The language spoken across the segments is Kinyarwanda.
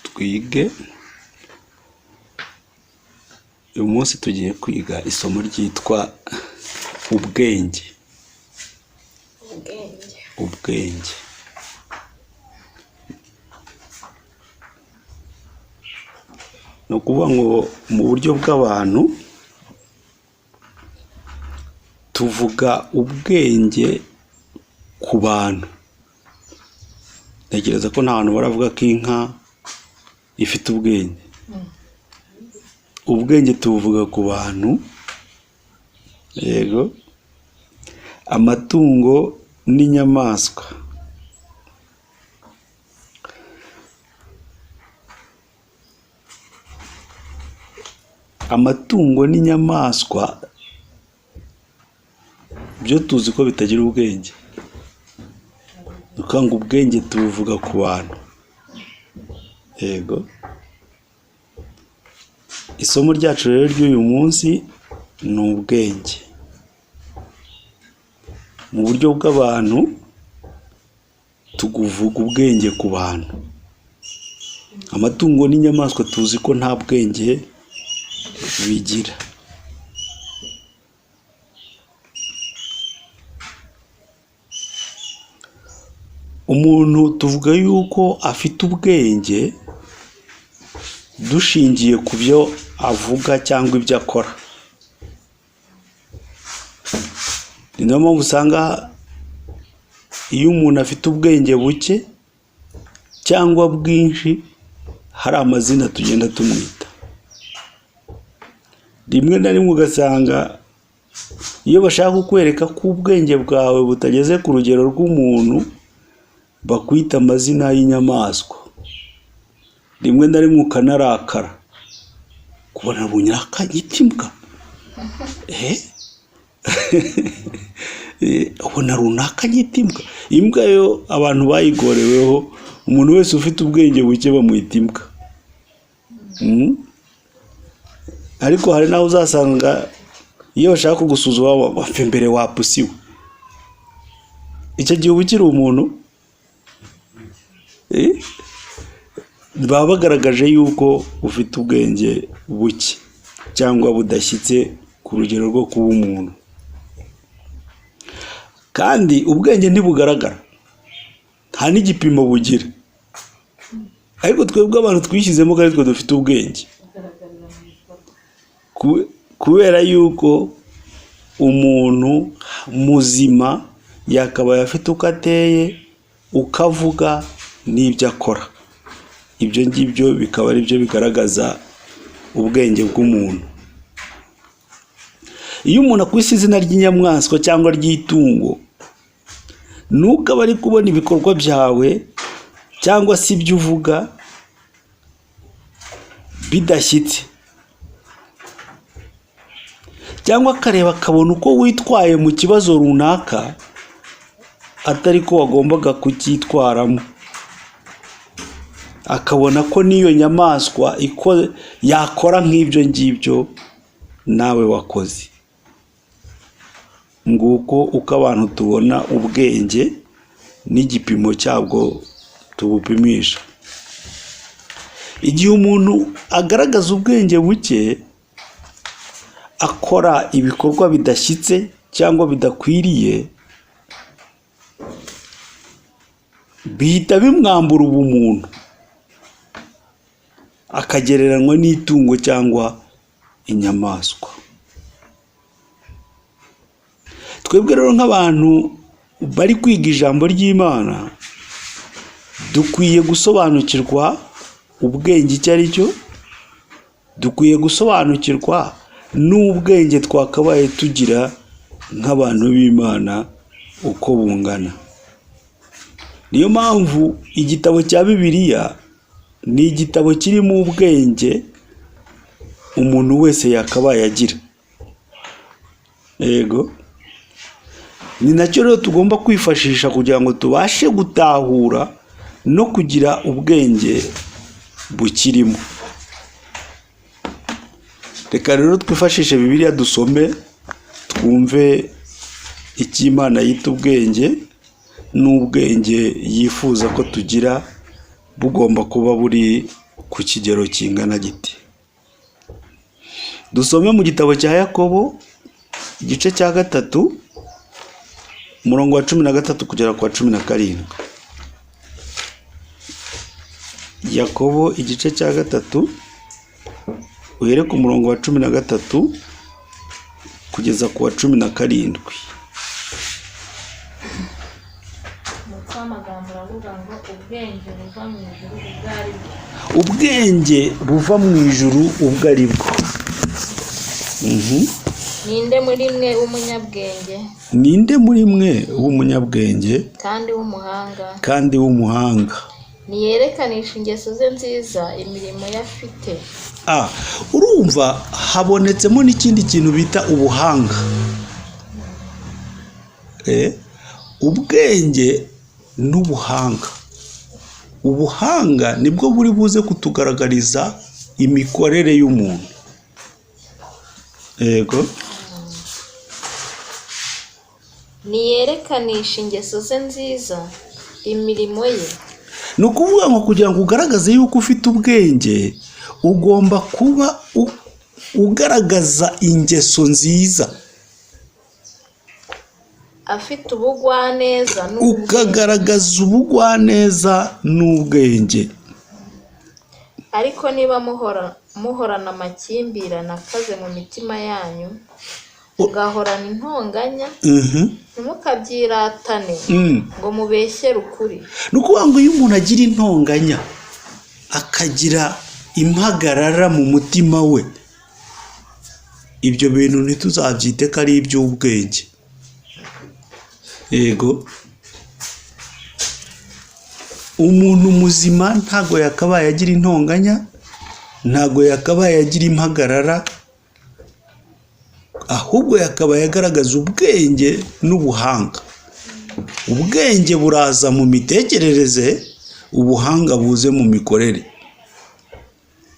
twige uyu munsi tugiye kwiga isomo ryitwa ubwenge. Ubwenge no kuvuga ngo mu buryo bw'abantu tuvuga ubwenge ku bantu. Ntekereza ko nta hantu baravuga ko inka ifite ubwenge. Ubwenge tuvuga ku bantu, yego, amatungo n'inyamaswa. Amatungo n'inyamaswa byo tuzi ko bitagira ubwenge. Dukanga ubwenge tuvuga ku bantu, yego. Isomo ryacu rero ry'uyu munsi ni ubwenge. Mu buryo bw'abantu tuvuga ubwenge ku bantu. Amatungo n'inyamaswa tuzi ko nta bwenge bigira. Umuntu tuvuga yuko afite ubwenge dushingiye ku byo avuga cyangwa ibyo akora. Ni nayo mpamvu usanga iyo umuntu afite ubwenge buke cyangwa bwinshi hari amazina tugenda tumwita. Rimwe na rimwe ugasanga iyo bashaka kukwereka ko ubwenge bwawe butageze ku rugero rw'umuntu bakwita amazina y'inyamaswa. Rimwe na rimwe ukanarakara kubona bunyaka gitimbwa. Ubona runaka gitimbwa. Imbwa yo abantu bayigoreweho, umuntu wese ufite ubwenge buke bamwita imbwa. Ariko hari naho uzasanga iyo bashaka kugusuzuma bapfa mbere wapusiwe. Icyo gihe ukiri umuntu baba bagaragaje yuko ufite ubwenge buke cyangwa budashyitse ku rugero rwo kuba umuntu. Kandi ubwenge ntibugaragara, nta n'igipimo bugira. Ariko twebwe abantu twishyizemo ko twe dufite ubwenge, kubera yuko umuntu muzima yakabaye afite uko ateye, ukavuga n'ibyo akora. Ibyo ngibyo bikaba ari byo bigaragaza ubwenge bw'umuntu. Iyo umuntu akwise izina ry'inyamaswa cyangwa ry'itungo, nuko aba ari kubona ibikorwa byawe cyangwa se ibyo uvuga bidashyitse, cyangwa akareba akabona uko witwaye mu kibazo runaka atari ko wagombaga kucyitwaramo, akabona ko n'iyo nyamaswa yakora nk'ibyo ngibyo nawe wakoze. Nguko uko abantu tubona ubwenge n'igipimo cyabwo tubupimisha. Igihe umuntu agaragaza ubwenge buke, akora ibikorwa bidashyitse cyangwa bidakwiriye, bihita bimwambura ubumuntu, akagereranywa n'itungo cyangwa inyamaswa. Twebwe rero nk'abantu bari kwiga ijambo ry'Imana, dukwiye gusobanukirwa ubwenge icyo ari cyo, dukwiye gusobanukirwa n'ubwenge twakabaye tugira nk'abantu b'Imana uko bungana. Niyo mpamvu igitabo cya Bibiliya ni igitabo kirimo ubwenge umuntu wese yakabaye agira. Yego, ni nacyo rero tugomba kwifashisha kugira ngo tubashe gutahura no kugira ubwenge bukirimo. Reka rero twifashishe Bibiliya dusome twumve icyo Imana yita ubwenge n'ubwenge yifuza ko tugira bugomba kuba buri ku kigero kingana giti. Dusome mu gitabo cya Yakobo igice cya 3 umurongo wa 13 kugera ku wa 17. Yakobo igice cya 3 uhere ku murongo wa 13 kugeza ku wa 17. Ubwenge buva mu ijuru ubwo ari bwo. Ninde muri mwe umunyabwenge? Ninde muri mwe w'umunyabwenge kandi w'umuhanga? Niyerekanisha ingeso ze nziza, imirimo yafite. Urumva habonetsemo n'ikindi kintu bita ubuhanga. Ubwenge n'ubuhanga. Ubuhanga nibwo buri buze kutugaragariza imikorere y'umuntu. Yego. Niyerekanisha ingeso ze nziza, imirimo ye. Ni ukuvuga ngo kugira ngo ugaragaze yuko ufite ubwenge, ugomba kuba ugaragaza ingeso nziza. Afite ubugwaneza n'ubwenge. Ukagaragaza ubugwaneza n'ubwenge. Ariko niba muhorana amakimbirane akaze mu mitima yanyu, ugahorana intonganya, ntimukabyiratane ngo mubeshyere ukuri. Ni ukuvuga ngo iyo umuntu agira intonganya, akagira impagarara mu mutima we, ibyo bintu ntituzabyite ko ari iby'ubwenge. Yego. Umuntu muzima ntago yakabaye agira intonganya, ntago yakabaye agira impagarara, ahubwo yakabaye agaragaza ubwenge n'ubuhanga. Ubwenge buraza mu mitekerereze, ubuhanga buze mu mikorere.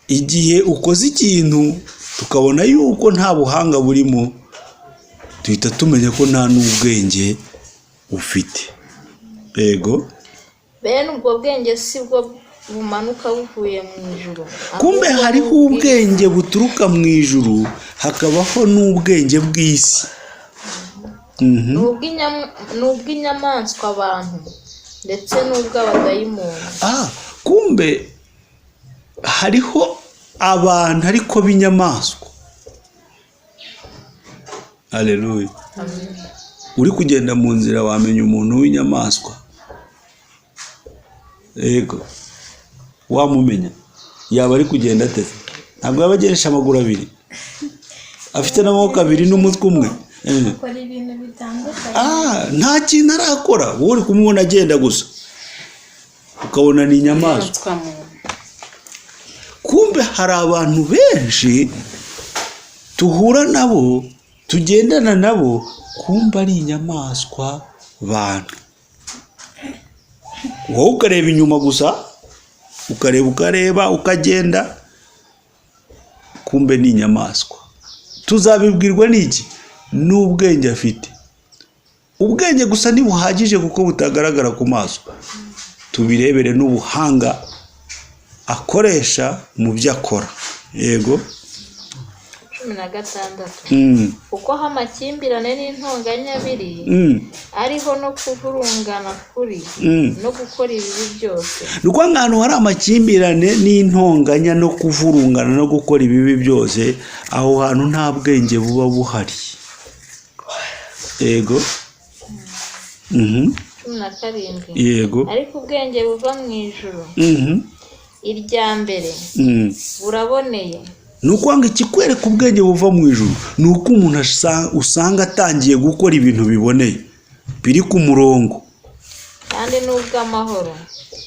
Igihe ukoze ikintu tukabona yuko nta buhanga burimo, tuhita tumenya ko nta n'ubwenge ufite. Yego. Bene ubwo bwenge si bwo bumanuka buvuye mu ijuru. Kumbe hariho ubwenge buturuka mu ijuru, hakabaho n'ubwenge bw'isi. N'ubw'inyamaswa abantu ndetse n'ubw'abadayimoni. Kumbe hariho abantu ariko b'inyamaswa. Haleluya. Uri kugenda mu nzira wamenya umuntu w'inyamaswa. Yego. Wamumenya. Yaba ari kugenda ateze. Ntabwo yaba ageresha amaguru abiri. Afite n'amaboko abiri n'umutwe umwe. Akora ibintu bitandukanye. Nta kintu arakora. Wowe uri kumubona agenda gusa, ukabona ni inyamaswa. Kumbe hari abantu benshi tuhura nabo, tugendana nabo, kumbe ari inyamaswa bantu. Wowe ukareba inyuma gusa, ukareba ukagenda, kumbe ni inyamaswa. Tuzabibwirwa n'iki? N'ubwenge afite. Ubwenge gusa ntibuhagije kuko butagaragara ku maso. Tubirebere n'ubuhanga akoresha mu byo akora. Yego. 16. Uko amakimbirane n'intonganya biri, ariho no kuvurungana kuri, no gukora ibibi byose. Nuko ahantu hari amakimbirane n'intonganya no kuvurungana no gukora ibibi byose, aho hantu nta bwenge buba buhari. Yego. 17. Yego. Ariko ubwenge buva mu ijuru, irya mbere, buraboneye. Nukwanga ikikwereka ubwenge buva mu ijuru, nuko umuntu usanga atangiye gukora ibintu biboneye, biri ku murongo. Kandi n'ubw'amahoro.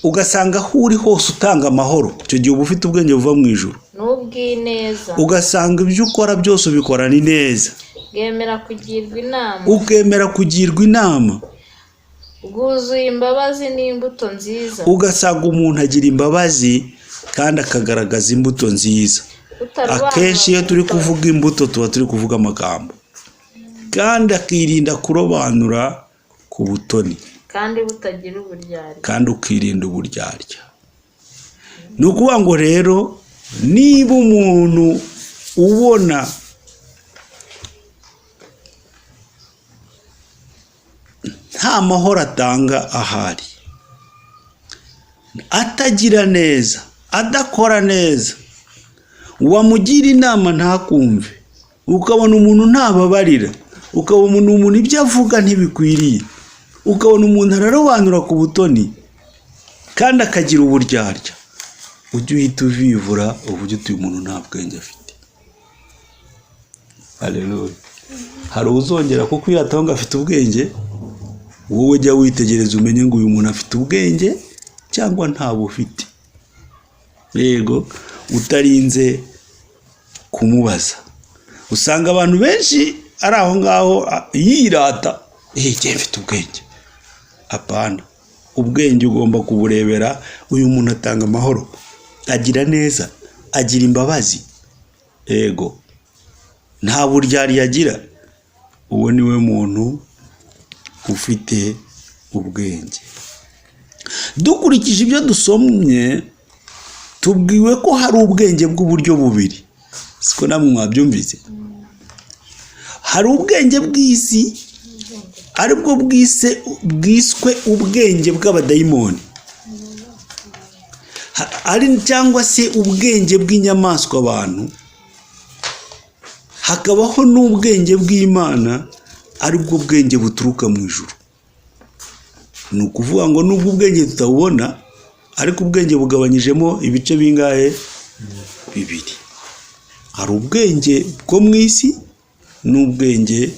Ugasanga aho uri hose utanga amahoro, icyo gihe uba ufite ubwenge buva mu ijuru. N'ubw'ineza. Ugasanga ibyo ukora byose ubikora ni neza. Bwemera kugirwa inama. Ukemera kugirwa inama. Bwuzuye imbabazi n'imbuto nziza. Ugasanga umuntu agira imbabazi kandi akagaragaza imbuto nziza. Akenshi iyo turi kuvuga imbuto tuba turi kuvuga amagambo. Kandi akirinda kurobanura ku butoni. Kandi butagira uburyarya. Kandi ukirinda uburyarya. ni ukuvuga ngo rero niba umuntu ubona nta mahoro atanga ahari, atagira neza, adakora neza, wamugira inama ntakumve, ukabona umuntu ntababarira, ukabona umuntu ibyo avuga ntibikwiriye, ukabona umuntu ararobanura ku butoni kandi akagira uburyarya, ujye uhita uvivura uburyo uyu muntu nta bwenge afite. Haleluya. Hari uzongera kukwirataho ngo afite ubwenge, wowe jya witegereza umenye ngo uyu muntu afite ubwenge cyangwa ntabwo ufite. Yego, utarinze kumubaza. Usanga abantu benshi ari aho ngaho yirata, jye mfite ubwenge. Apana, ubwenge ugomba kuburebera uyu muntu atanga amahoro, agira neza, agira imbabazi. Yego, nta buryari yagira. Uwo niwe muntu ufite ubwenge. Dukurikije ibyo dusomye, tubwiwe ko hari ubwenge bw'uburyo bubiri. Siko namwe mwabyumvise. Hari ubwenge bw'isi, aribwo bwiswe ubwenge bw'abadayimoni, ari cyangwa se ubwenge bw'inyamaswa abantu. Hakabaho n'ubwenge bw'Imana, aribwo bwenge buturuka mu ijuru. Ni ukuvuga ngo nubwo ubwenge tutabubona, ariko ubwenge bugabanyijemo ibice bingahe? Bibiri. Hari ubwenge bwo mu isi n'ubwenge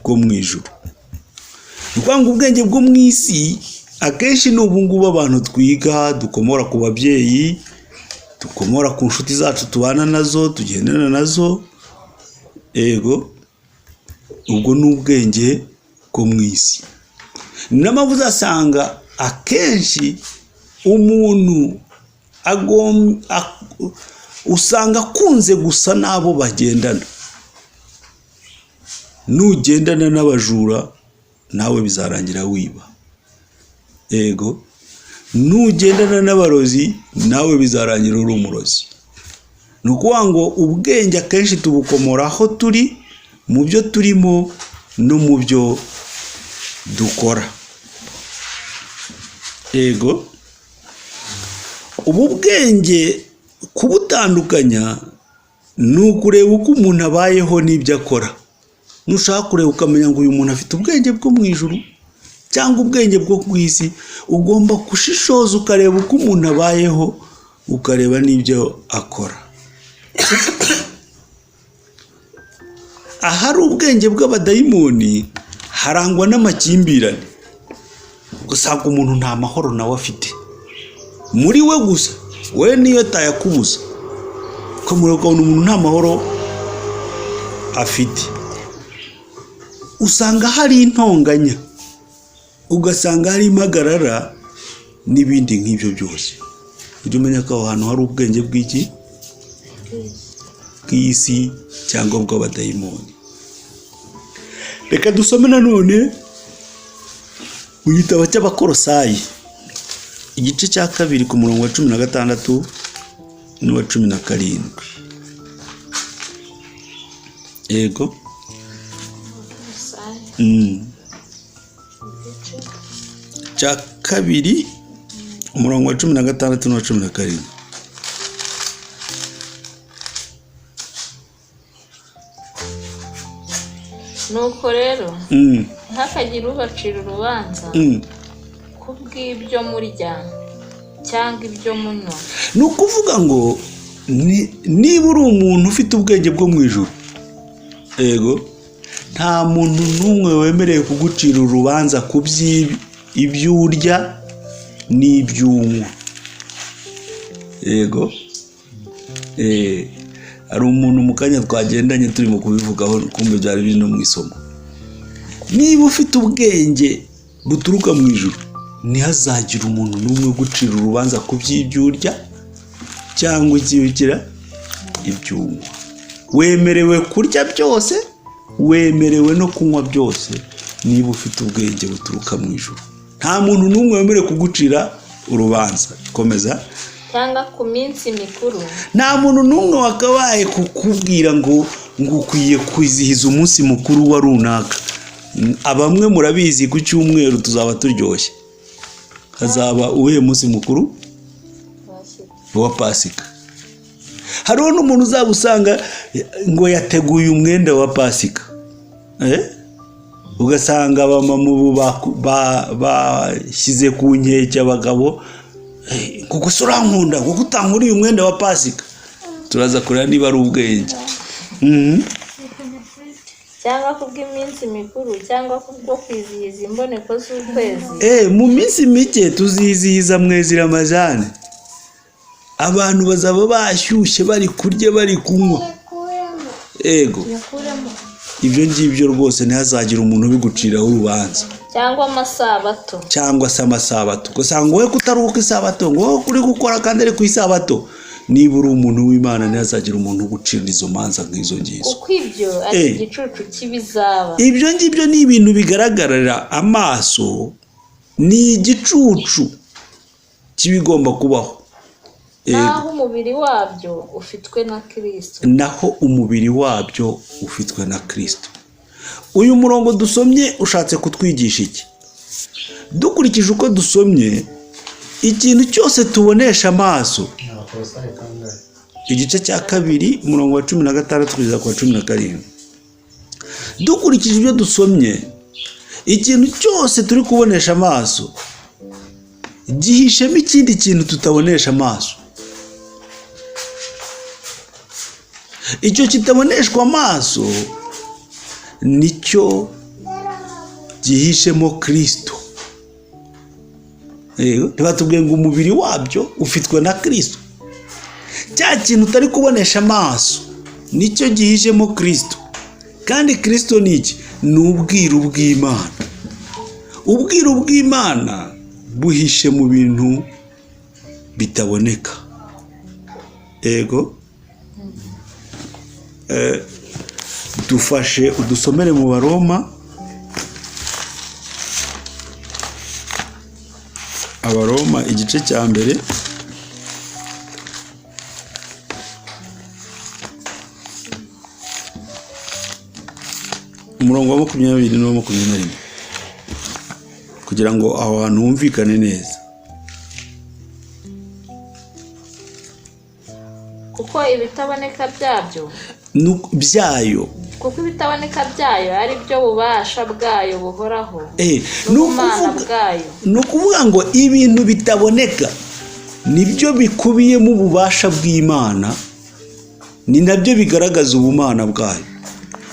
bwo mu ijuru. Ni ukuvuga ngo ubwenge bwo mu isi akenshi ni ubu ngubu abantu twiga, dukomora ku babyeyi, dukomora ku nshuti zacu tubana nazo, tugendana nazo. Yego, ubwo ni ubwenge bwo mu isi. N'amavu uzasanga akenshi umuntu usanga akunze gusa n'abo bagendana. Nugendana n'abajura nawe bizarangira wiba. Yego, nugendana n'abarozi nawe bizarangira uri umurozi. Ni ukuvuga ngo ubwenge akenshi tubukomora aho turi, mu byo turimo no mu byo dukora. Yego, ubu bwenge kubutandukanya ni ukureba uko umuntu abayeho n'ibyo akora. Nushaka kureba ukamenya ngo uyu muntu afite ubwenge bwo mu ijuru cyangwa ubwenge bwo ku isi, ugomba gushishoza ukareba uko umuntu abayeho, ukareba n'ibyo akora. Ahari ubwenge bw'abadayimoni harangwa n'amakimbirane. Usanga umuntu nta mahoro nawe afite muri we gusa, we niyo tayakubuza, ukabona umuntu nta mahoro afite. Usanga hari intonganya, ugasanga hari impagarara n'ibindi nk'ibyo byose. Ujye umenya ko aho hantu hari ubwenge bw'iki? Bw'isi cyangwa bw'abadayimoni. Reka dusome nanone mu gitabo cy'Abakolosayi, igice cya 2 ku murongo wa 16 n'uwa 17. Yego, cya 2 umurongo wa 16 n'uwa 17. Nuko rero ntihakagire ubacira urubanza kubw'ibyo murya cyangwa ibyo munywa. Ni ukuvuga ngo niba uri umuntu ufite ubwenge bwo mu ijuru, yego, nta muntu n'umwe wemerewe kugucira urubanza ku by'ibyo urya n'ibyo unywa. Yego, hari umuntu mu kanya twagendanye turimo kubivugaho, kumbe byari biri no mu isomo. Niba ufite ubwenge buturuka mu ijuru, ntihazagira umuntu n'umwe gucira urubanza ku by'ibyo urya cyangwa ikiyukira ibyo unywa. Wemerewe kurya byose, wemerewe no kunywa byose niba ufite ubwenge buturuka mu ijuru. Nta muntu n'umwe wemerewe kugucira urubanza. Komeza. cyangwa ku minsi mikuru. Nta muntu n'umwe wakabaye kukubwira ngo ukwiye kwizihiza umunsi mukuru wa runaka. Abamwe murabizi ku cyumweru tuzaba turyoshye. Hazaba uwuhe munsi mukuru? Wa Pasika. Hariho n'umuntu uzaba usanga ngo yateguye umwenda wa Pasika. Ugasanga abamama bashyize ku nkeke abagabo kuko surankunda kuko utankuriye umwenda wa Pasika. Turaza kureba niba ari ubwenge. Cyangwa kubw'iminsi mikuru cyangwa kubwo kwizihiza imboneko z'ukwezi. Mu minsi mike tuzizihiza mwezi Ramazani. Abantu bazaba bashyushye bari kurya bari kunywa. Ego. Ibyo ngibyo rwose ntihazagira umuntu ubiguciraho urubanza. Cyangwa amasabato. Cyangwa se amasabato. Gusanga wowe kutaruhuka isabato ngo wowe uri gukora kandi ari ku isabato. Niba uri umuntu w'Imana ntihazagira umuntu ugucira izo manza nk'izo ngizo. Kuko ibyo ari igicucu cy'ibizaba. Ibyo ngibyo ni ibintu bigaragarira amaso, ni igicucu kibigomba kubaho. Naho umubiri wabyo ufitwe na Kristo. Naho umubiri wabyo ufitwe na Kristo. Uyu murongo dusomye ushatse kutwigisha iki? Dukurikije uko dusomye, ikintu cyose tubonesha amaso. Igice cya 2 umurongo wa 16 kugeza ku 17. Dukurikije ibyo dusomye, ikintu cyose turi kubonesha amaso gihishemo ikindi kintu tutabonesha amaso. Icyo kitaboneshwa amaso nicyo gihishemo Kristo. Ntibatubwiye ngo umubiri wabyo ufitwe na Kristo. Cya kintu utari kubonesha amaso nicyo gihishemo Kristo. Kandi Kristo ni iki? Ni ubwiru bw'Imana. Ubwiru bw'Imana buhishe mu bintu bitaboneka. Ego. Dufashe udusomere mu Baroma. Abaroma igice cya mbere umurongo wa 20 no 21 kugira ngo aho hantu humvikane neza. Kuko ibitaboneka byabyo kuko ibitaboneka byayo ari byo bubasha bwayo buhoraho. Ni ukuvuga ngo ibintu bitaboneka nibyo bikubiyemo ububasha bw'Imana, ni nabyo bigaragaza ubumana bwayo.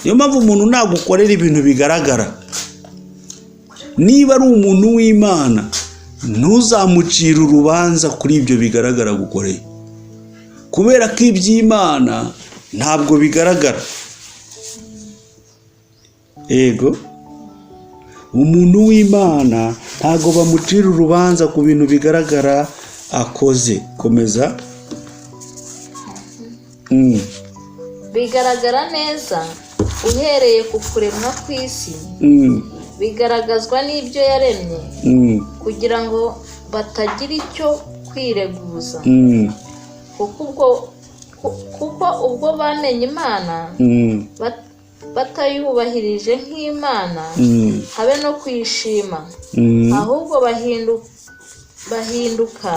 Niyo mpamvu umuntu nagukorera ibintu bigaragara, niba ari umuntu w'Imana ntuzamucira urubanza kuri ibyo bigaragara gukoreye, kubera ko iby'Imana ntabwo bigaragara. Ego. Umuntu w'Imana ntabwo bamucira urubanza ku bintu bigaragara akoze. Komeza. Bigaragara neza uhereye ku kuremwa kw'isi. Bigaragazwa n'ibyo yaremye kugira ngo batagira icyo kwireguza. Kuko ubwo bamenye Imana batayubahirije nk'Imana habe no kwishima, ahubwo bahinduka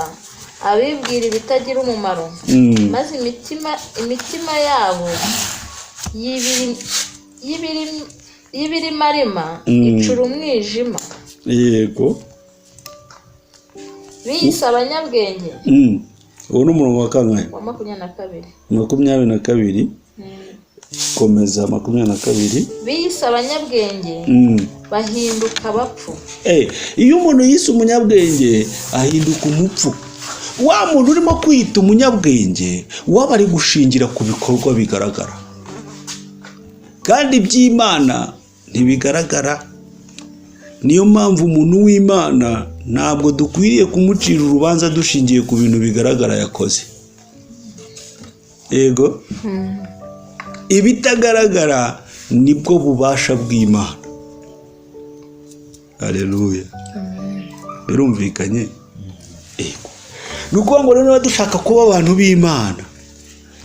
abibwira ibitagira umumaro, maze imitima yabo y'ibirimarima icura umwijima. Yego. Biyise abanyabwenge. Uwo ni umurongo wa kangahe? Wa 22. 22. Komeza 22. Biyise abanyabwenge bahinduka abapfu. Iyo umuntu yise umunyabwenge ahinduka umupfu. Wa muntu urimo kwita umunyabwenge waba ari gushingira ku bikorwa bigaragara, kandi iby'Imana ntibigaragara. Niyo mpamvu umuntu w'Imana ntabwo dukwiriye kumucira urubanza dushingiye ku bintu bigaragara yakoze. Ego. Ibitagaragara nibwo bubasha bw'Imana. Haleluya. Birumvikanye. Ego. ni ukuvuga ngo rero dushaka kuba abantu b'Imana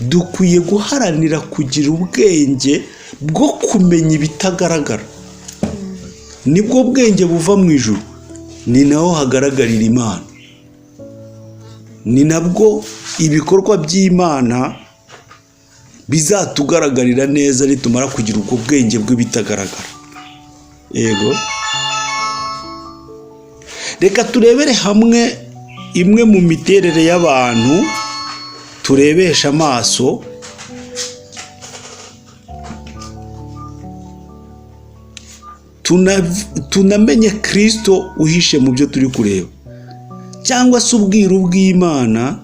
dukwiye guharanira kugira ubwenge bwo kumenya ibitagaragara. Nibwo bwenge buva mu ijuru, ni naho hagaragarira Imana, ni nabwo ibikorwa by'Imana bizatugaragarira neza nitumara kugira ubwo bwenge bw'ibitagaragara. Yego, reka turebere hamwe imwe mu miterere y'abantu turebesha amaso, tunamenye Kristo uhishe mu byo turi kureba, cyangwa se ubwiru bw'Imana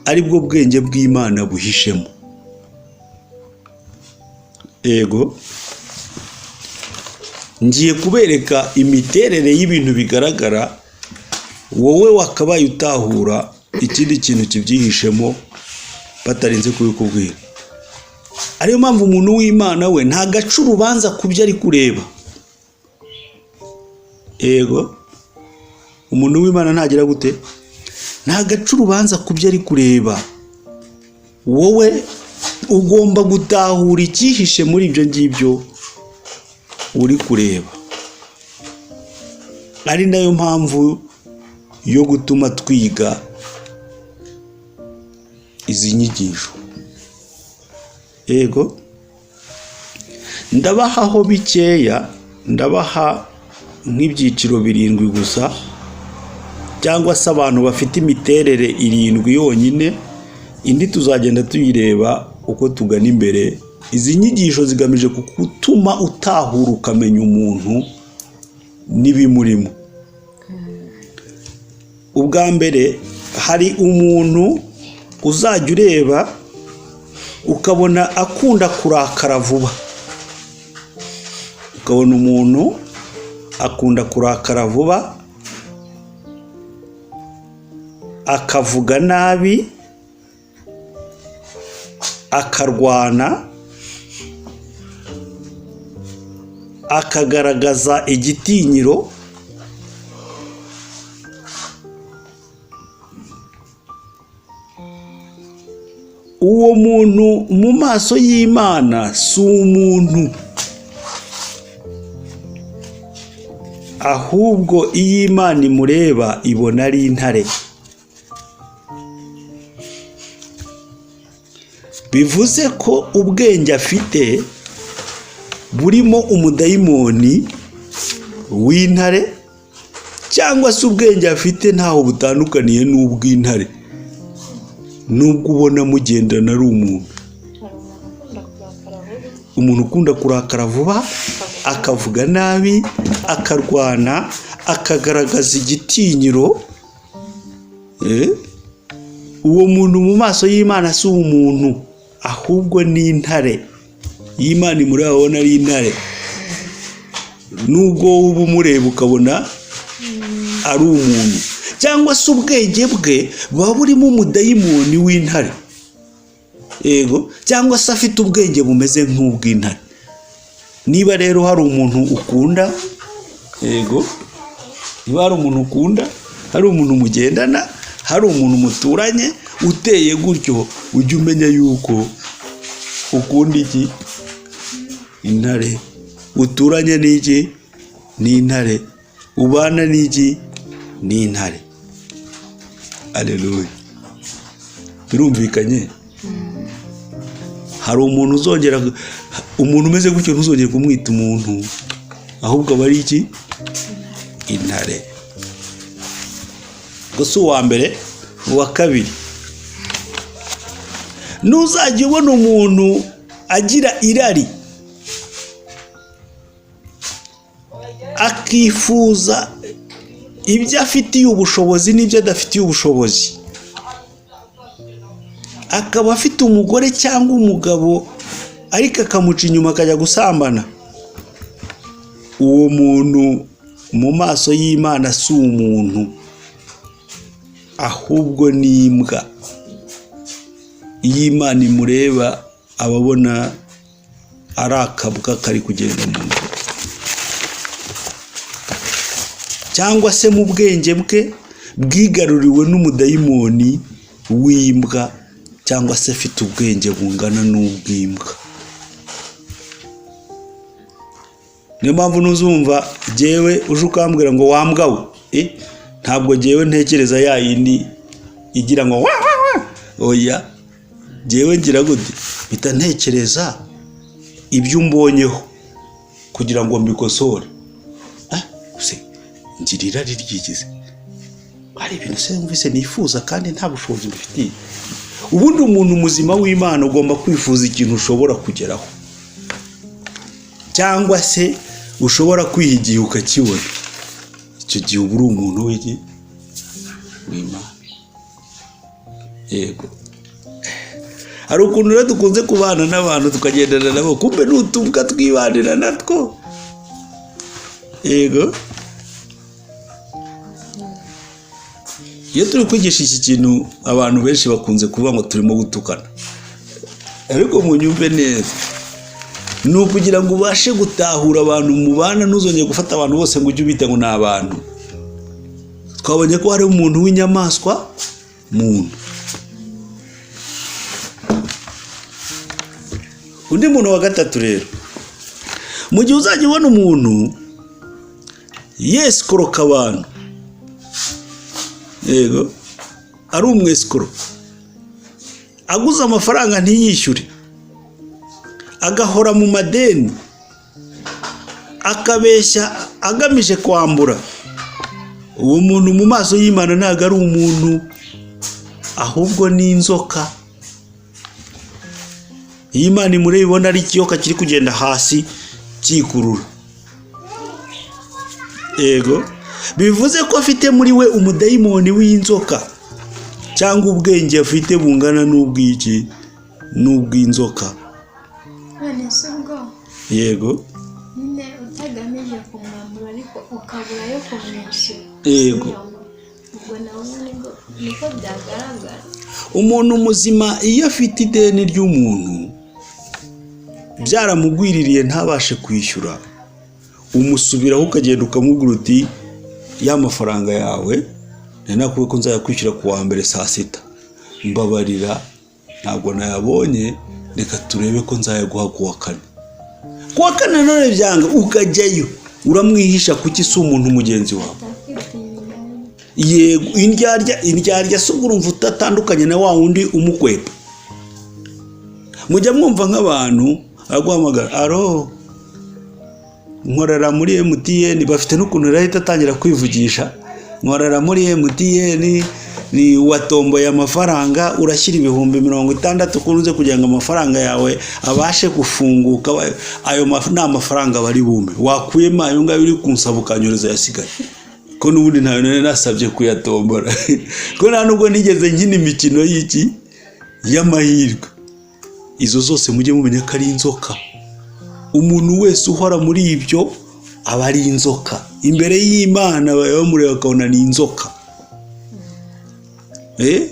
ari bwo bwenge bw'Imana buhishemo. Yego, ngiye kubereka imiterere y'ibintu bigaragara, wowe wakabaye utahura ikindi kintu kibyihishemo batarinze kubikubwira. Ariyo mpamvu umuntu w'Imana we nta gaca urubanza ku byo ari kureba. Yego, umuntu w'Imana ntagira gute? Nta gaca urubanza ku byo ari kureba. Wowe ugomba gutahura icyihishe muri ibyo ngibyo uri kureba. Ari nayo mpamvu yo gutuma twiga izi nyigisho. Yego, ndabahaho bikeya, ndabaha nk'ibyiciro 7 gusa, cyangwa se abantu bafite imiterere 7 yonyine, indi tuzagenda tuyireba uko tugana imbere. Izi nyigisho zigamije gutuma utahura ukamenya umuntu n'ibimurimo. Ubwa mbere, hari umuntu uzajya ureba ukabona akunda kurakara vuba. Ukabona umuntu akunda kurakara vuba, akavuga nabi, akarwana, akagaragaza igitinyiro, uwo muntu mu maso y'Imana si umuntu, ahubwo iyo Imana imureba ibona ari intare. Bivuze ko ubwenge afite burimo umudayimoni w'intare, cyangwa se ubwenge afite ntaho butandukaniye n'ubw'intare, nubwo ubona mugendana ari umuntu. Umuntu ukunda kurakara vuba, akavuga nabi, akarwana, akagaragaza igitinyiro. Uwo muntu mu maso y'Imana si umuntu, ahubwo ni intare. Imana imureba abona ari intare, nubwo uba umureba ukabona ari umuntu. Cyangwa se ubwenge bwe buba burimo umudayimoni w'intare. Yego, cyangwa se afite ubwenge bumeze nk'ubw'intare. Niba rero hari umuntu ukunda, yego, niba hari umuntu ukunda, hari umuntu mugendana, hari umuntu muturanye uteye gutyo, ujye umenya yuko ukunda iki? Intare. Uturanye n'iki? Ni intare. Ubana n'iki? Ni intare. Haleluya. Birumvikanye? Hari umuntu uzongera, umuntu umeze gutyo ntuzongere kumwita umuntu, ahubwo aba ari iki? Intare. Gusa uwa mbere, uwa kabiri, ntuzajya ubona umuntu agira irari, akifuza ibyo afitiye ubushobozi n'ibyo adafitiye ubushobozi, akaba afite umugore cyangwa umugabo ariko akamuca inyuma akajya gusambana. Uwo muntu mu maso y'Imana si umuntu, ahubwo ni imbwa. Iyo Imana imureba ababona ari akabwa kari kugenda mu nzira. Cyangwa se mu bwenge bwe bwigaruriwe n'umudayimoni w'imbwa cyangwa se afite ubwenge bungana n'ubw'imbwa. Niyo mpamvu nuzumva jewe uje ukambwira ngo wambwa we, ntabwo jewe ntekereza ya yindi igira ngo oya, jewe ngira gute bita ntekereza ibyo mbonyeho kugira ngo mbikosore. Ngirira riryigize hari ibintu se mvise nifuza kandi nta bushobozi bifitiye. Ubundi umuntu muzima w'Imana ugomba kwifuza ikintu ushobora kugeraho cyangwa se ushobora kwihigiye ukakibona. Icyo gihe uba uri umuntu w'Imana. Yego, hari ukuntu rero dukunze kubana n'abantu tukagendana nabo kumbe n'utuvuga twibanira natwo. Yego, iyo turi kwigisha iki kintu abantu benshi bakunze kuvuga ngo turimo gutukana, ariko munyumve neza, ni ukugira ngo ubashe gutahura abantu mubana, ntuzongere gufata abantu bose ngo ujye ubita ngo ni abantu. Twabonye ko hari umuntu w'inyamaswa muntu. Undi muntu wa gatatu rero, mu gihe uzajya ubona umuntu yesikoroka abantu, yego, ari umwesikoro, aguze amafaranga ntiyishyure, agahora mu madeni, akabeshya agamije kwambura, uwo muntu mu maso y'Imana ntabwo ari umuntu, ahubwo ni inzoka. Iyo Imana imureba ibona ari ikiyoka kiri kugenda hasi cyikurura. Yego, bivuze ko afite muri we umudayimoni w'inzoka cyangwa ubwenge afite bungana n'ubw'inzoka. None se ubwo yego nyine utagamije kumwambura ariko ukabura yo kumwishyura. Yego, ubwo nawe niko byagaragara. umuntu muzima iyo afite ideni ry'umuntu byaramugwiririye ntabashe kwishyura, umusubiraho ukagenda ukamubwira uti ya mafaranga yawe nanakuwe ko nzayakwishyura ku wa mbere saa sita, mbabarira ntabwo nayabonye, reka turebe ko nzayaguha ku wa kane. Ku wa kane none byanga ukajyayo uramwihisha kuki si umuntu mugenzi wawe. Yego, indyarya se urumva utatandukanye na wa wundi umukwepa. Mujya mwumva nk'abantu aguhamagara, aro nkorera muri MTN, bafite n'ukuntu rahita atangira kwivugisha, nkorera muri MTN ni watomboye amafaranga, urashyira 60,000 kuruze kugira ngo amafaranga yawe abashe gufunguka. Ayo ni amafaranga bari bume, wakuyemo ayo ngayo uri kunsaba ukanyureza yasigaye, ko n'ubundi ntayo none nasabye kuyatombora ko nta nubwo nigeze nkina imikino y'iki y'amahirwe. Izo zose mujye mumenya ko ari inzoka. Umuntu wese uhora muri ibyo aba ari inzoka. Imbere y'Imana bamureba bakabona ni inzoka.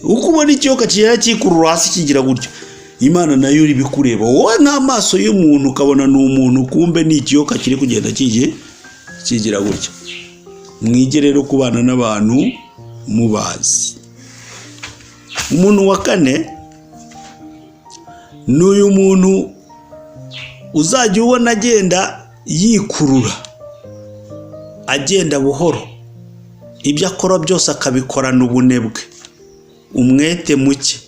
Uko ubona ikiyoka kigera cyikurura hasi kigira gutyo, Imana nayo iri bikureba. Wowe nk'amaso y'umuntu ukabona ni umuntu, kumbe ni ikiyoka kiri kugenda kigira gutyo. Mwige rero kubana n'abantu mubazi. Umuntu wa kane n'uyu muntu uzajya ubona agenda yikurura, agenda buhoro, ibyo akora byose akabikorana ubunebwe, umwete muke,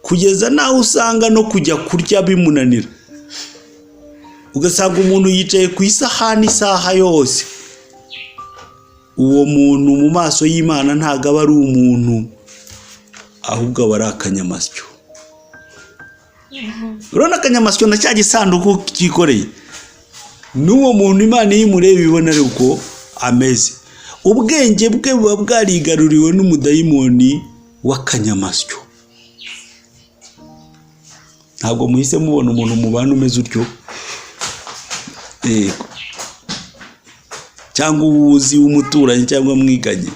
kugeza naho usanga no kujya kurya bimunanira. Ugasanga umuntu yicaye ku isahani isaha yose. Uwo muntu mu maso y'Imana ntabwo aba ari umuntu, ahubwo aba ari akanyamasyo. Urabona akanyamasyo na cya gisanduku kikoreye, n'uwo muntu Imana iyo imureba ibona ari uko ameze. Ubwenge bwe buba bwarigaruriwe n'umudayimoni w'akanyamasyo. Ntabwo muhise mubona umuntu mubana umeze utyo, yego, cyangwa uwuzi w'umuturanyi cyangwa mwiganye.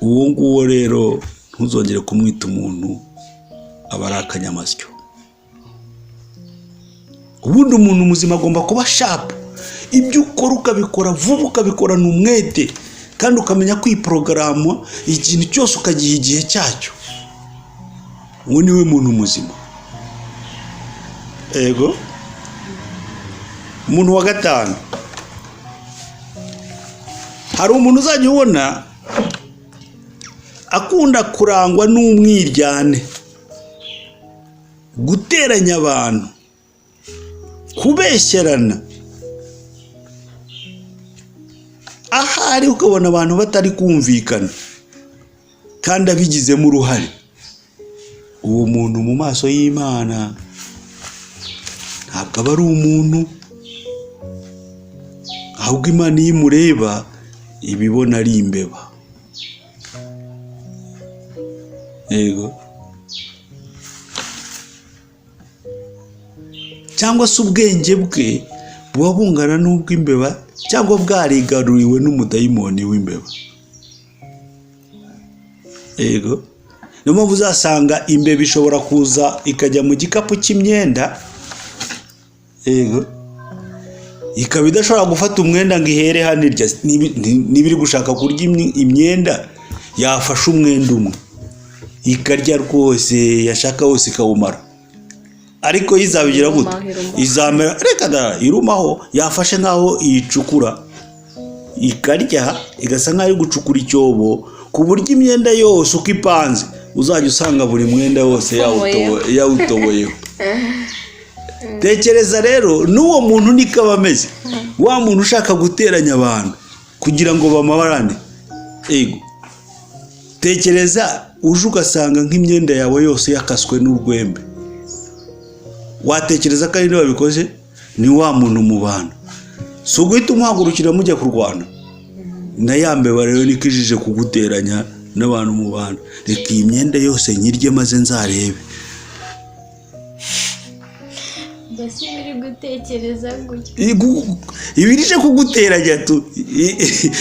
Uwo nguwo rero ntuzongere kumwita umuntu, aba ari akanyamasyo. Ubundi umuntu muzima agomba kuba sharp, ibyo ukora ukabikora vuba, ukabikorana umwete, kandi ukamenya kwiporogaramu ikintu cyose ukagiha igihe cyacyo. Uwo niwe muntu muzima. Ego. Umuntu wa gatanu, hari umuntu uzajya ubona akunda kurangwa n'umwiryane, guteranya abantu, kubeshyerana. Ahari ukabona abantu batari kumvikana kandi abigizemo uruhare. Uwo muntu mu maso y'Imana ntabwo aba ari umuntu, ahubwo Imana iyo imureba ibibona ari imbeba. Yego. Cyangwa se ubwenge bwe buba bungana n'ubw'imbeba, cyangwa bwarigaruriwe n'umudayimoni w'imbeba. Yego. Niyo mpamvu uzasanga imbeba ishobora kuza ikajya mu gikapu cy'imyenda. Yego. Ikaba idashobora gufata umwenda ngo ihere hano irya, nibiri gushaka kurya imyenda yafashe umwenda umwe ikarya rwose, yashaka wose ikawumara. Ariko yizabigira gute? Izamera reka da irumaho, yafashe nkaho iyicukura ikarya, igasa nkaho gucukura icyobo, ku buryo imyenda yose uko ipanze uzajya usanga buri mwenda wose yawutoboyeho. Tekereza rero n'uwo muntu niko aba ameze, wa muntu ushaka guteranya abantu kugira ngo bamabarane. Ego. Tekereza uje ugasanga nk'imyenda yawe yose yakaswe n'urwembe. Watekereza ko ari nde wabikoze? Ni wa muntu mubana. So guhita umuhagurukira mujya kurwana. Na yambeba rero nikijije kuguteranya n'abantu mubana. Reka iyi myenda yose nyirye maze nzarebe. mbese biri gutekereza gutya. Ibirije kuguteranya tu.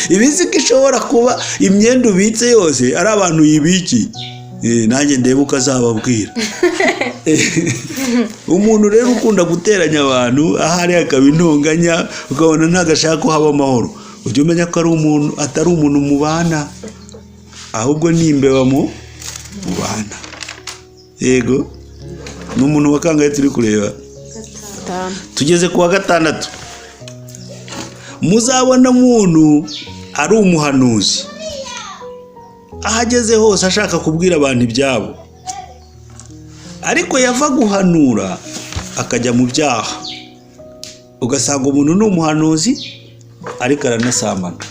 Ibizi ko ishobora kuba imyenda ubitse yose ari abantu yibiki. Nanjye ndebe uko azababwira. Umuntu rero ukunda guteranya abantu, ahari akaba intonganya, ukabona ntagashaka ko haba amahoro, ujye umenya ko ari umuntu, atari umuntu mubana, ahubwo ni imbeba mubana. Yego. N'umuntu wakangaye turi kureba. Tugeze ku wa gatandatu. Muzabona umuntu ari umuhanuzi, ahageze hose ashaka kubwira abantu ibyabo, ariko yava guhanura akajya mu byaha. Ugasanga umuntu ni umuhanuzi ariko aranasambana.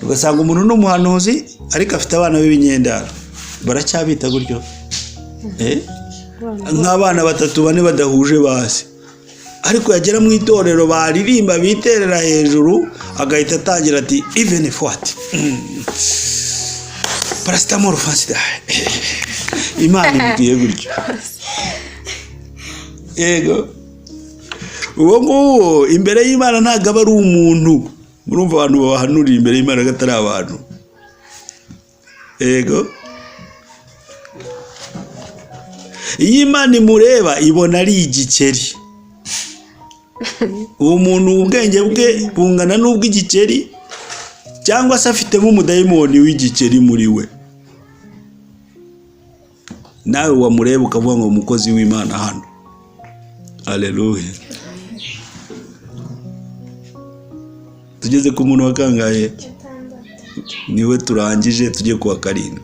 Ugasanga umuntu ni umuhanuzi ariko afite abana b'ibinyendaro. Baracyabita gutyo. Nk'abana 3-4 badahuje base, ariko yagera mu itorero baririmba biterera hejuru, agahita atangira ati even if what paracetamol fasida. Imana igiye gutyo. Yego. Uwo nguwo imbere y'Imana ntago aba ari umuntu. Murumva abantu bahanurira imbere y'Imana gatari abantu. Yego. Iyi Imana imureba ibona ari igikeri. Uwo muntu ubwenge bwe bungana n'ubw'igikeri, cyangwa se afitemo umudayimoni w'igikeri muri we. Nawe wamureba ukavuga ngo umukozi w'Imana hano. Haleluya. Tugeze ku muntu wakangaye, niwe turangije, tujye ku wa 7.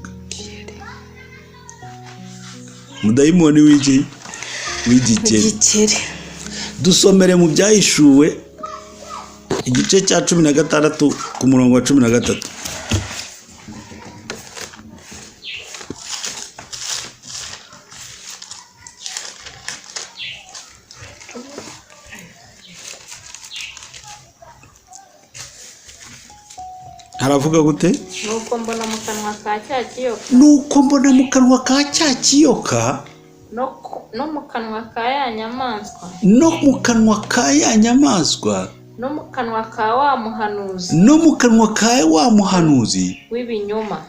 Mudayimoni w'igikeri. Dusomere mu byahishuwe igice cya 16 ku murongo wa 13. Haravuga gute? Nuko mbona mu kanwa ka cya kiyoka. Nuko mbona mu kanwa ka cya kiyoka. No mu kanwa ka ya nyamaswa. No mu kanwa ka ya nyamaswa. No mu kanwa ka wa muhanuzi. No mu kanwa ka wa muhanuzi.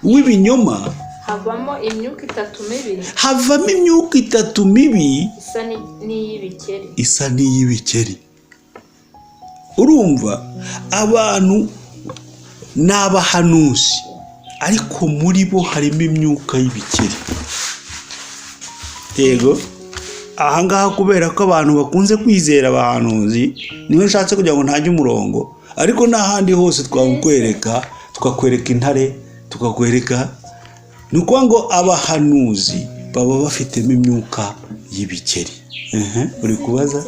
W'ibinyoma. Havamo imyuka 3 mibi. Havamo imyuka 3 mibi. Isa n'iy'ibikeri. Urumva abantu ni abahanuzi ariko muri bo harimo imyuka y'ibikeri. Yego, ahangaha kubera ko abantu bakunze kwizera abahanuzi niyo nshatse kugira ngo ntajye umurongo, ariko n'ahandi hose tukakwereka intare, tukakwereka ni ukuvuga ngo abahanuzi baba bafitemo imyuka y'ibikeri. Uri kubaza?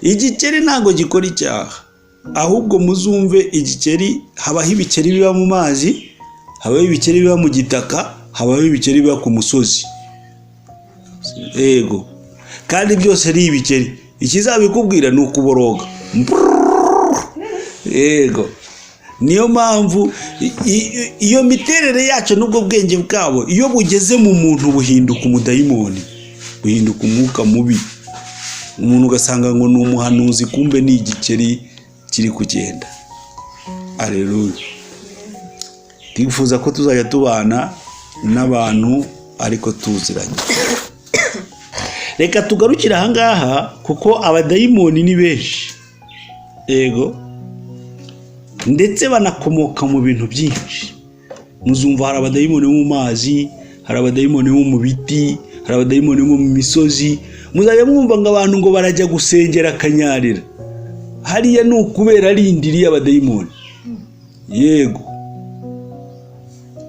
Igikeri ntabwo gikora icyaha, ahubwo muzumve igikeri, habaho ibikeri biba mu mazi, habaho ibikeri biba mu gitaka, habaho ibikeri biba ku musozi. Yego, kandi byose ari ibikeri. Ikizabikubwira ni ukuboroga. Yego, niyo mpamvu iyo miterere yacu n'ubwo bwenge bwabo iyo bugeze mu muntu buhinduka umudayimoni, buhinduka umwuka mubi. Umuntu ugasanga ngo ni umuhanuzi, kumbe ni igikeri kiri kugenda. Aleluya. Twifuza ko tuzajya tubana n'abantu ariko tuziranye. Reka tugarukire ahangaha kuko abadayimoni ni benshi. Yego, ndetse banakomoka mu bintu byinshi. Muzumva hari abadayimoni bo mu mazi, hari abadayimoni bo mu biti, hari abadayimoni bo mu misozi. Muzajya mwumva ngo abantu ngo barajya gusengera akanyarira. Hariya ni ukubera ari indiri y'abadayimoni. Yego,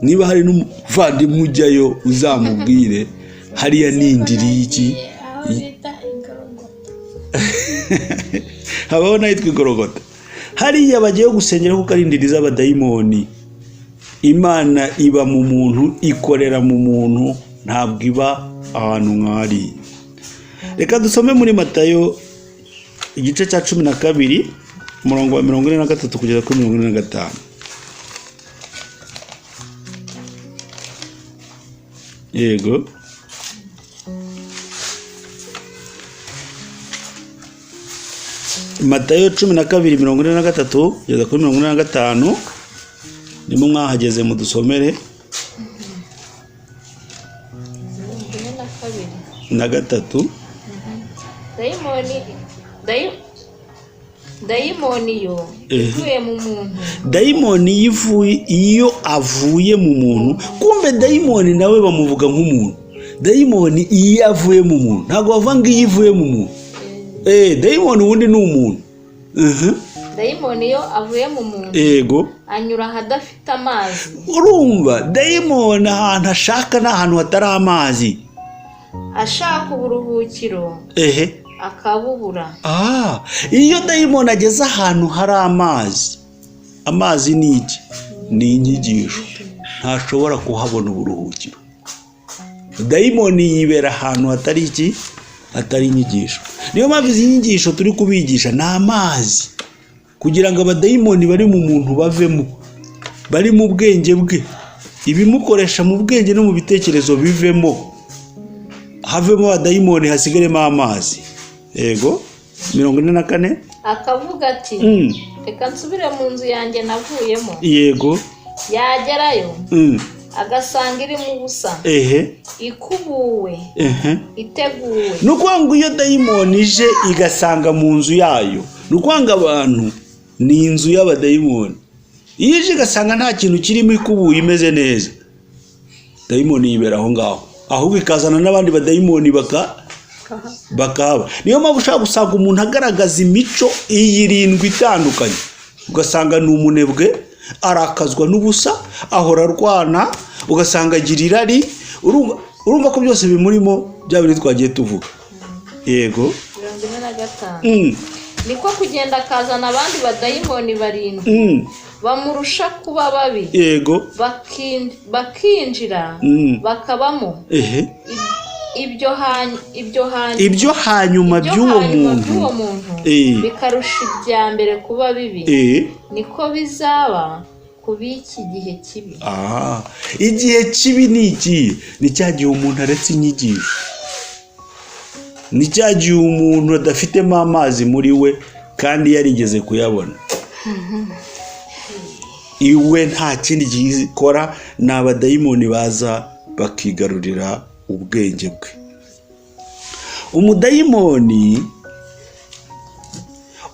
niba hari n'umuvandimwe ujyayo uzamubwire, hariya ni indiri y'iki? Habaho n'ahitwa igorogota. Hariya bagiye gusengera kuko ari indiri z'abadayimoni. Imana iba mu muntu, ikorera mu muntu, ntabwo iba ahantu nk'ahari. Reka dusome muri Matayo igice cya 12 umurongo wa 43 kugeza kuri 45. Yego, Matayo 12:43 kugeza kuri 45. Nimo mwahageze mu dusomere. 43. Dayimoni yo ivuye mu muntu. Dayimoni iyo avuye mu muntu, kumbe dayimoni nawe bamuvuga nk'umuntu. Dayimoni iyo avuye mu muntu ntabwo bavanga iyo ivuye mu muntu. Dayimoni ubundi ni umuntu. Dayimoni yo avuye mu muntu. Yego, anyura hadafite amazi. Urumva dayimoni ahantu ashaka n'ahantu hatari amazi, ashaka uburuhukiro akabubura. Iyo dayimoni ageze ahantu hari amazi, amazi ni iki? Ni inyigisho. Ntashobora kuhabona uburuhukiro. Dayimoni yibera ahantu hatari iki? Hatari inyigisho. Niyo mpamvu izi nyigisho turi kubigisha ni amazi, kugira ngo abadayimoni bari mu muntu bavemo, bari mu bwenge bwe, ibimukoresha mu bwenge no mu bitekerezo bivemo, havemo abadayimoni, hasigaremo amazi. Yego, 44. Akavuga ati reka nsubire mu nzu yanjye navuyemo. Yego, yagerayo agasanga iri mu busa, ikubuwe, iteguwe. Nuko ngo iyo dayimoni ije igasanga mu nzu yayo, nuko ngo abantu ni inzu y'abadayimoni. Iyo ije igasanga nta kintu kirimo, ikubuye, imeze neza, dayimoni yibera aho ngaho, ahubwo ikazana n'abandi badayimoni bakaba. Niyo mpamvu ushaka gusanga umuntu agaragaza imico iyirindwi itandukanye, ugasanga ni umunebwe, arakazwa n'ubusa, ahora arwana, ugasanga agira irari. Urumva ko byose bimurimo bya biri twagiye tuvuga. Yego, 45. Niko kugenda akazana abandi badayimoni barindwi bamurusha kuba babi. Yego, bakinjira bakabamo. Ibyo hanyuma by'uwo muntu bikarusha ibya mbere kuba bibi. Niko bizaba kubiki gihe kibi. Igihe kibi ni iki? Ni cya gihe umuntu aretse inyigisho, ni cya gihe umuntu adafitemo amazi muri we kandi yarigeze kuyabona. Iwe nta kindi gikora, ni abadayimoni baza bakigarurira ubwenge bwe. Umudayimoni,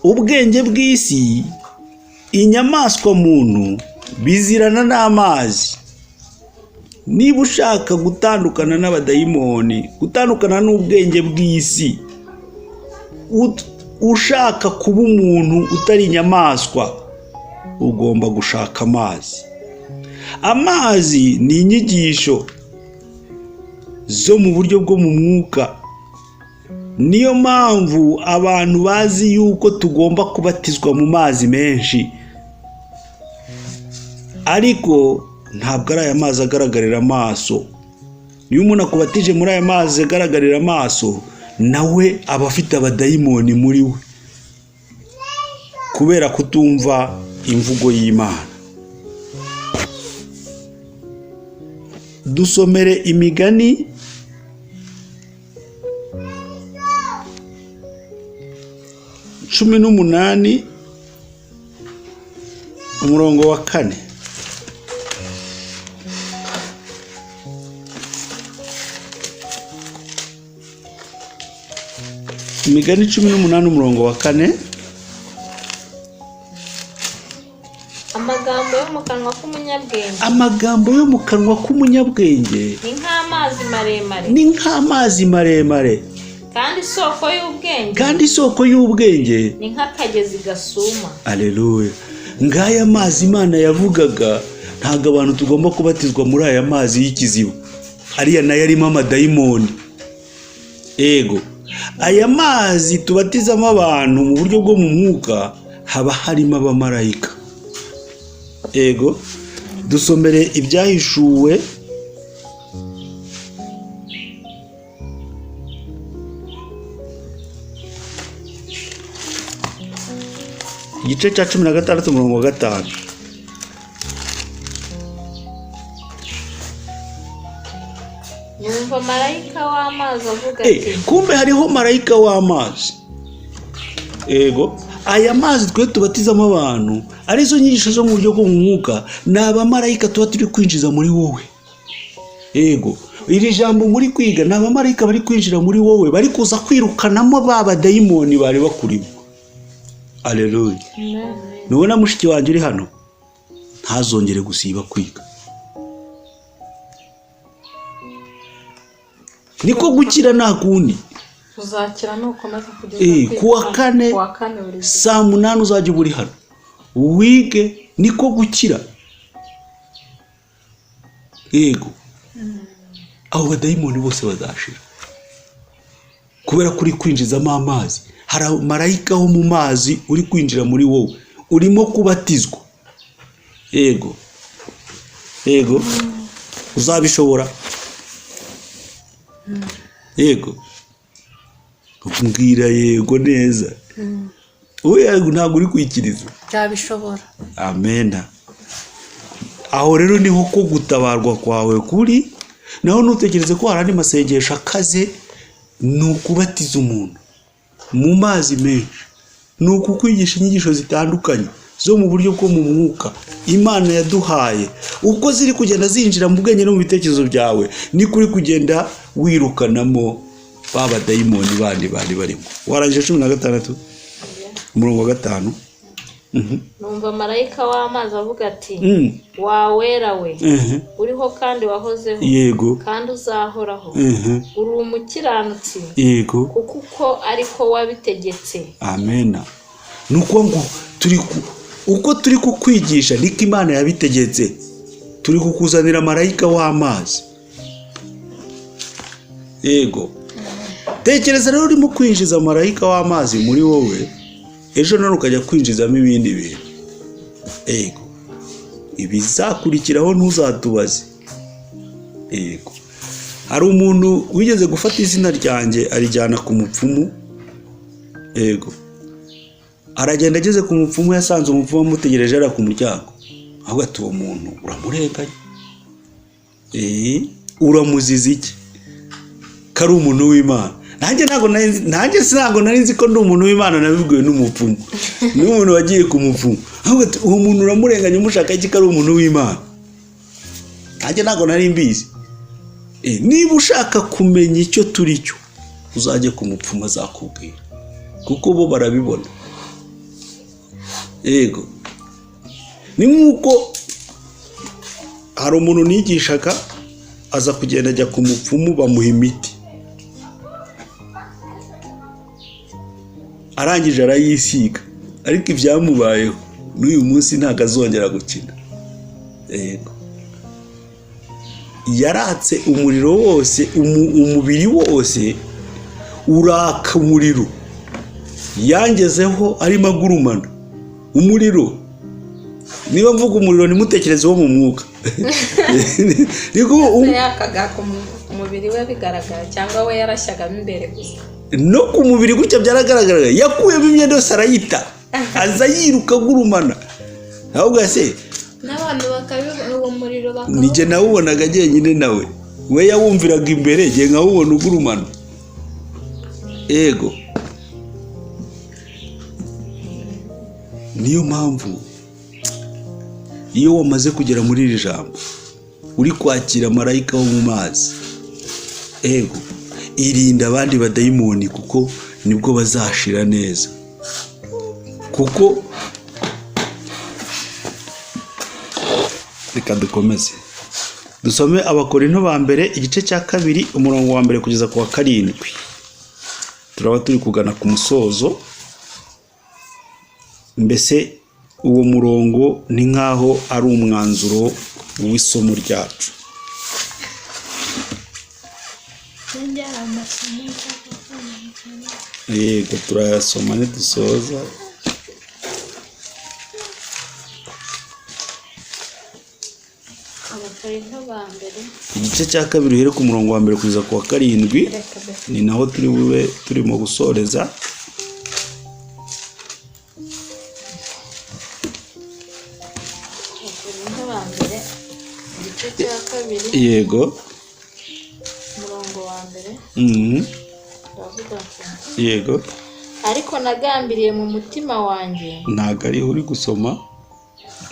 ubwenge bw'isi inyamaswa muntu bizirana n'amazi. Niba ushaka gutandukana n'abadayimoni, gutandukana n'ubwenge bw'isi, ushaka kuba umuntu utari inyamaswa, ugomba gushaka amazi. Amazi ni inyigisho zo mu buryo bwo mu mwuka. Niyo mpamvu abantu bazi yuko tugomba kubatizwa mu mazi menshi, ariko ntabwo ari aya mazi agaragarira amaso. Iyo umuntu akubatije muri aya mazi agaragarira amaso, nawe aba afite abadayimoni muri we, kubera kutumva imvugo y'Imana. Dusomere Imigani 18 umurongo wa 4. Imigani 18 umurongo wa 4. Amagambo yo mu kanwa k'umunyabwenge. Amagambo yo mu kanwa k'umunyabwenge ni nk'amazi maremare. Ni nk'amazi maremare. Kandi isoko y'ubwenge. Ni nk'akagezi gasuma. Aleluya. Ngaya mazi Imana yavugaga, ntago abantu tugomba kubatizwa muri aya mazi y'ikiziba. Ariya nayo arimo amadayimoni. Ego. Aya mazi tubatizamo abantu mu buryo bwo mu mwuka, haba harimo abamarayika. Ego. Dusomere ibyahishuwe igice cya 16 umurongo wa 5. Numva marayika w'amazi avuga ati, kumbe hariho marayika w'amazi. Ego. Aya mazi twe tubatizamo abantu, arizo nyigisho zo mu buryo bwo mu mwuka, naba marayika tuba turi kwinjiza muri wowe. Ego. Iri jambo muri kwiga, naba marayika bari kwinjira muri wowe, bari kuza kwirukanamo baba dayimoni bari bakurimo. Aleluya. Nubona mushiki wanjye uri hano, ntazongere gusiba kwiga. Niko gukira nta kundi. Uzakira nukomeza kugeza kuwa kane saa 8 uzajya uri hano wige. Niko gukira. Yego. Abo badayimoni bose bazashira, kubera kuri kwinjizamo amazi. Hari marayika wo mu mazi uri kwinjira muri wowe, urimo kubatizwa. Yego. Yego. Uzabishobora. Yego. Mbwira yego neza. Oya ntabwo uri kwikiriza. Cyabishobora. Amena. Aho rero niho ko gutabarwa kwawe kuri. Naho nutekereze ko harandi masengesho akaze, nukubatiza umuntu mu mazi menshi, nukukwigisha inyigisho zitandukanye zo mu buryo bwo mu mwuka Imana yaduhaye. Uko ziri kugenda zinjira mu bwenge no mu bitekerezo byawe, ni kuri kugenda wirukanamo baba dayimoni bandi barimo. Warangije 16 umurongo wa 5. Numva marayika w'amazi avuga ati, wawera we, uriho kandi wahozeho. Yego. Kandi uzahoraho. Uri umukiranutsi. Yego. Kuko uko ariko wabitegetse. Amena. Nuko ngo uko turi kukwigisha niko Imana yabitegetse. Turi kukuzanira marayika w'amazi. Yego. Tekereza rero urimo kwinjiza marayika w'amazi muri wowe, ejo none ukajya kwinjizamo ibindi bintu. Ego. Ibizakurikiraho ntuzatubaze. Ego. Hari umuntu wigeze gufata izina ryanjye arijyana ku mupfumu. Ego. Aragenda ageze ku mupfumu, yasanze umupfumu amutegereje ari ku muryango. Ahubwo ati uwo muntu uramurenganya. Uramuziza iki? Kari umuntu w'Imana. Nanjye sinango nari nzi ko ndi umuntu w'Imana, nabibwiwe n'umupfumu. Ni umuntu wagiye ku mupfumu. Ahubwo ati uwo muntu uramurenganya umushaka iki, kari umuntu w'Imana. Nanjye ntago nari mbizi. Niba ushaka kumenya icyo turi cyo, uzajye ku mupfumu azakubwira, kuko bo barabibona. Yego. ni nk'uko hari umuntu nigishaga aza kugenda ajya ku mupfumu bamuha imiti, arangije arayisiga, ariko ibyamubayeho n'uyu munsi ntabwo azongera gukina. Yego, yaratse umuriro wose, umubiri wose uraka umuriro, yangezeho arimo agurumana umuriro. Niba mvuga umuriro ntimutekereze wo mu mwuka. yakaga ku mubiri we bigaragara, cyangwa we yarashyagamo imbere gusa? No ku mubiri gutya byaragaragara, yakuyemo imyenda yose arayita, aza yiruka agurumana. Ahubwo se n'abantu bakabibona uwo muriro bakabona. Nijye nawubonaga jyenyine nawe, we yawumviraga imbere, jye nkawubona ugurumana. Ego, niyo mpamvu iyo wamaze kugera muri iri jambo uri kwakira marayika wo mu mazi, ego, irinda abandi badayimoni, kuko nibwo bazashira neza. Kuko reka dukomeze dusome Abakorinto ba mbere igice cya 2 umurongo wa mbere kugeza ku wa 7. Turaba turi kugana ku musozo, mbese uwo murongo ni nkaho ari umwanzuro w'isomo ryacu. Yego, turayasoma nidusoza. Abakorinto ba mbere igice cya 2 uhere ku murongo wa mbere kugeza ku wa 7, ni naho turi bube turimo gusoreza. Abakorinto ba mbere igice cya 2 Yego. umurongo wa mbere bavuga ko Yego. ariko nagambiriye mu mutima wanjye. Ntago ari uri gusoma,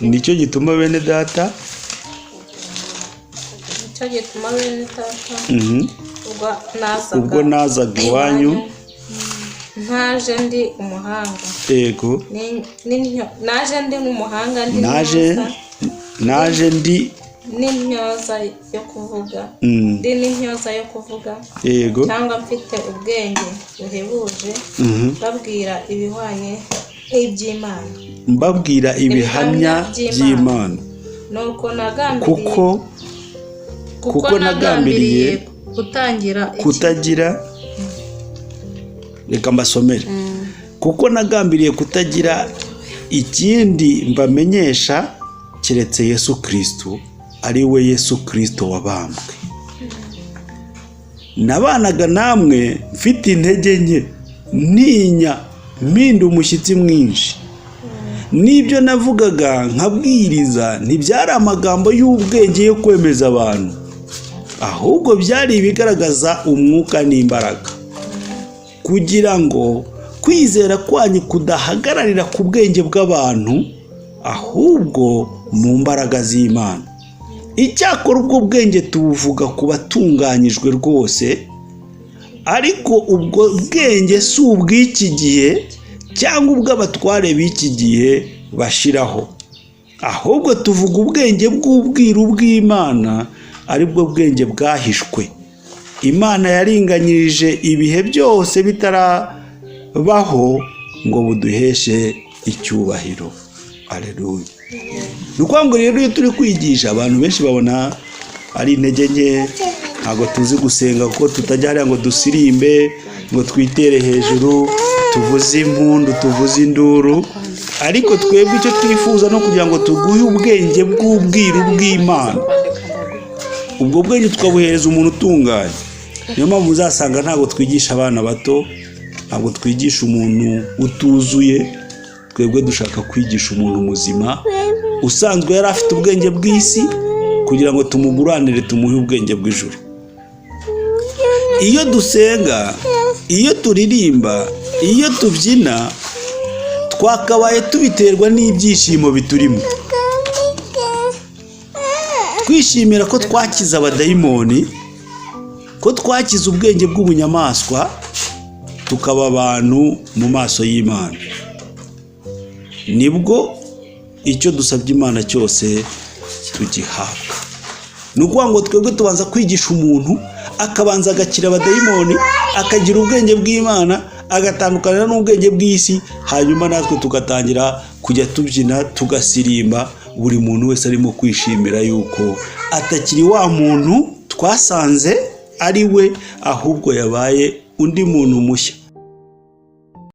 nicyo gituma bene data ubwo nazaga iwanyu ntaje ndi umuhanga. Yego, naje ndi umuhanga, naje ndi n'intyoza yo kuvuga, ndi n'intyoza yo kuvuga. Yego, cyangwa mfite ubwenge buhebuje, babwira ibihwanye nk'iby'Imana, mbabwira ibihamya by'Imana. nuko nagambiriye kuko nagambiriye kutagira reka mbasomere. Kuko nagambiriye kutagira ikindi mbamenyesha keretse Yesu Kristo, ari we Yesu Kristo wabambwe. Nabanaga namwe mfite intege nke, ntinya, mpinda umushyitsi mwinshi. N'ibyo navugaga nkabwiriza ntibyari amagambo y'ubwenge yo kwemeza abantu, ahubwo byari ibigaragaza umwuka n'imbaraga, kugira ngo kwizera kwanyu kudahagararira ku bwenge bw'abantu, ahubwo mu mbaraga z'Imana. Icyakora ubwo bwenge tubuvuga ku batunganyijwe rwose, ariko ubwo bwenge si ubw'iki gihe cyangwa ubw'abatware b'iki gihe bashiraho, ahubwo tuvuga ubwenge bw'ubwiru bw'Imana, ari bwo bwenge bwahishwe. Imana yaringanyirije ibihe byose bitarabaho ngo buduheshe icyubahiro. Aleluya. Nuko rero iyo turi kwigisha abantu benshi babona ari intege nke, ntabwo tuzi gusenga kuko tutajya hariya ngo dusirimbe, ngo twitere hejuru, tuvuze impundu, tuvuze induru. Ariko twebwe icyo twifuza no kugira ngo tuguhe ubwenge bw'ubwiru bw'Imana, ubwo bwenge tukabuhereza umuntu utunganye. Niyo mpamvu uzasanga ntabwo twigisha abana bato, ntabwo twigisha umuntu utuzuye. Twebwe dushaka kwigisha umuntu muzima usanzwe yari afite ubwenge bw'isi, kugira ngo tumuguranire tumuhe ubwenge bw'ijuru. Iyo dusenga, iyo turirimba, iyo tubyina, twakabaye tubiterwa n'ibyishimo biturimo, twishimira ko twakiza abadayimoni, ko twakiza ubwenge bw'ubunyamaswa, tukaba abantu mu maso y'Imana. Nibwo icyo dusabye Imana cyose tugihabwa. Ni ukuvuga ngo twebwe tubanza kwigisha umuntu akabanza agakira abadayimoni, akagira ubwenge bw'Imana, agatandukana n'ubwenge bw'isi, hanyuma natwe tugatangira kujya tubyina tugasirimba, buri muntu wese arimo kwishimira yuko atakiri wa muntu twasanze ari we, ahubwo yabaye undi muntu mushya.